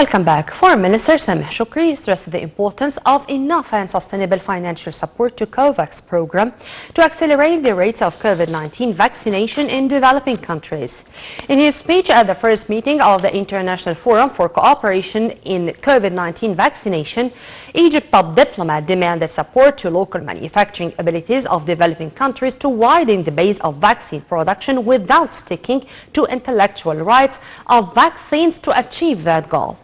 Welcome back. Foreign Minister Sameh Shoukry stressed the importance of enough and sustainable financial support to COVAX program to accelerate the rates of COVID-19 vaccination in developing countries. In his speech at the first meeting of the International Forum for Cooperation in COVID-19 Vaccination, Egypt top diplomat demanded support to local manufacturing abilities of developing countries to widen the base of vaccine production without sticking to intellectual rights of vaccines to achieve that goal.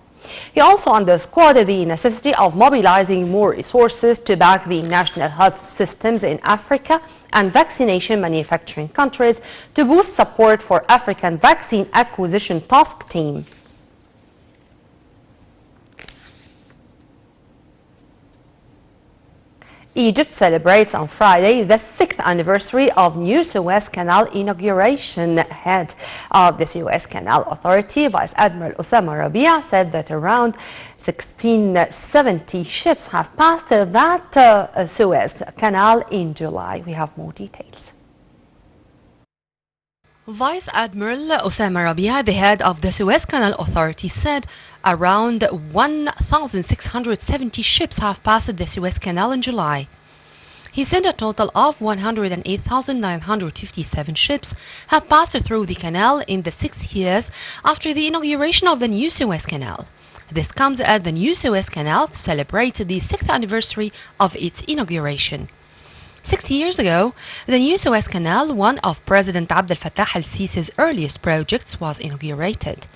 He also underscored the necessity of mobilizing more resources to back the national health systems in Africa and vaccination manufacturing countries to boost support for African Vaccine Acquisition Task Team. Egypt celebrates on Friday the 6th anniversary of new Suez Canal inauguration. Head of the Suez Canal Authority, Vice Admiral Osama Rabia, said that around 1670 ships have passed that Suez Canal in July. We have more details. Vice Admiral Osama Rabia, the head of the Suez Canal Authority, said around 1,670 ships have passed the Suez Canal in July. He said a total of 108,957 ships have passed through the canal in the 6 years after the inauguration of the new Suez Canal. This comes as the new Suez Canal celebrates the 6th anniversary of its inauguration. 6 years ago, the new Suez Canal, one of President Abdel Fattah al-Sisi's earliest projects, was inaugurated.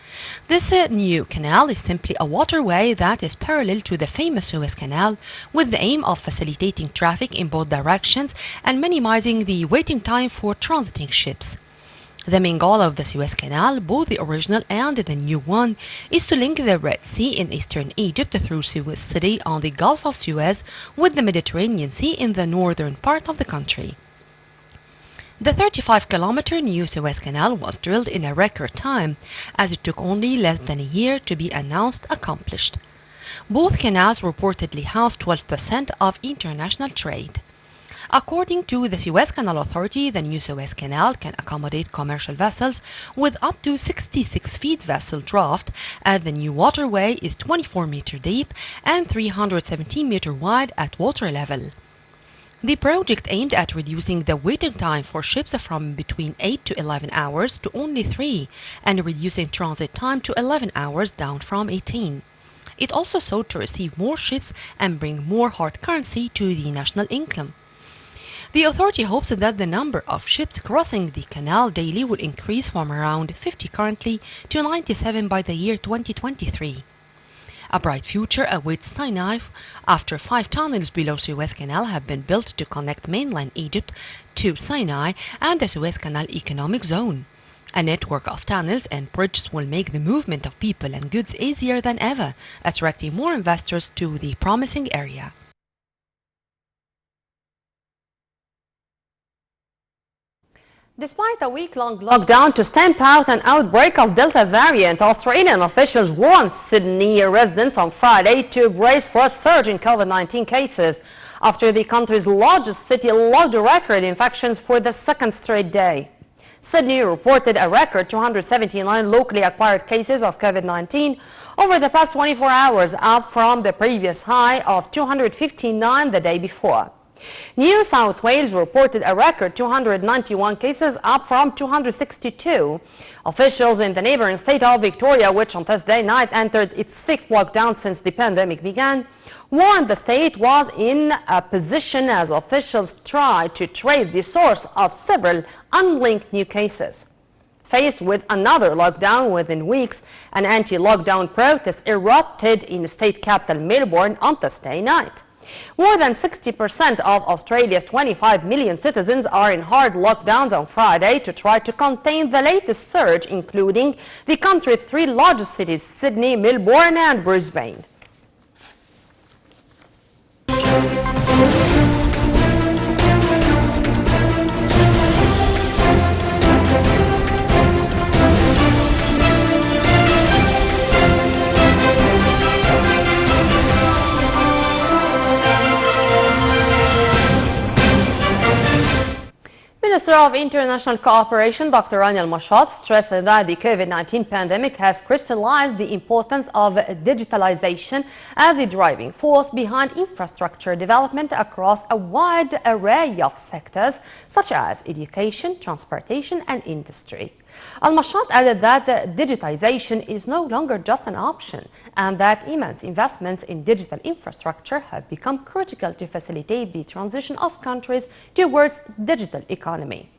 This new canal is simply a waterway that is parallel to the famous Suez Canal, with the aim of facilitating traffic in both directions and minimizing the waiting time for transiting ships. The main goal of the Suez Canal, both the original and the new one, is to link the Red Sea in eastern Egypt through Suez City on the Gulf of Suez with the Mediterranean Sea in the northern part of the country. The 35-kilometer new Suez Canal was drilled in a record time, as it took only less than a year to be announced accomplished. Both canals reportedly house 12% of international trade. According to the Suez Canal Authority, the new Suez Canal can accommodate commercial vessels with up to 66 feet vessel draft, as the new waterway is 24 meter deep and 317 meter wide at water level. The project aimed at reducing the waiting time for ships from between 8 to 11 hours to only 3 and reducing transit time to 11 hours down from 18. It also sought to receive more ships and bring more hard currency to the national income. The authority hopes that the number of ships crossing the canal daily will increase from around 50 currently to 97 by the year 2023. A bright future awaits Sinai after 5 tunnels below Suez Canal have been built to connect mainland Egypt to Sinai and the Suez Canal Economic Zone. A network of tunnels and bridges will make the movement of people and goods easier than ever, attracting more investors to the promising area. Despite a week-long lockdown to stamp out an outbreak of Delta variant, Australian officials warned Sydney residents on Friday to brace for a surge in COVID-19 cases after the country's largest city logged record infections for the 2nd straight day. Sydney reported a record 279 locally acquired cases of COVID-19 over the past 24 hours, up from the previous high of 259 the day before. New South Wales reported a record 291 cases, up from 262. Officials in the neighboring state of Victoria, which on Thursday night entered its 6th lockdown since the pandemic began, warned the state was in a position as officials tried to trace the source of several unlinked new cases. Faced with another lockdown within weeks, an anti-lockdown protest erupted in state capital Melbourne on Thursday night. More than 60% of Australia's 25 million citizens are in hard lockdowns on Friday to try to contain the latest surge, including the country's 3 largest cities, Sydney, Melbourne and Brisbane. Minister of International Cooperation, Dr. Rania Al-Mashat, stressed that the COVID-19 pandemic has crystallized the importance of digitalization as the driving force behind infrastructure development across a wide array of sectors, such as education, transportation, and industry. Al-Mashat added that digitization is no longer just an option and that immense investments in digital infrastructure have become critical to facilitate the transition of countries towards digital economy.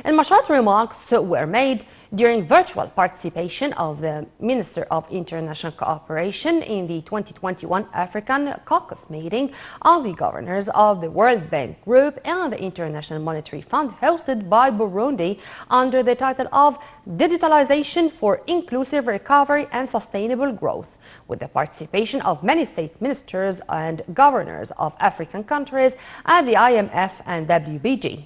Al-Mashat's remarks were made during virtual participation of the Minister of International Cooperation in the 2021 African Caucus meeting of the governors of the World Bank Group and the International Monetary Fund hosted by Burundi under the title of Digitalization for Inclusive Recovery and Sustainable Growth, with the participation of many state ministers and governors of African countries at the IMF and WBG.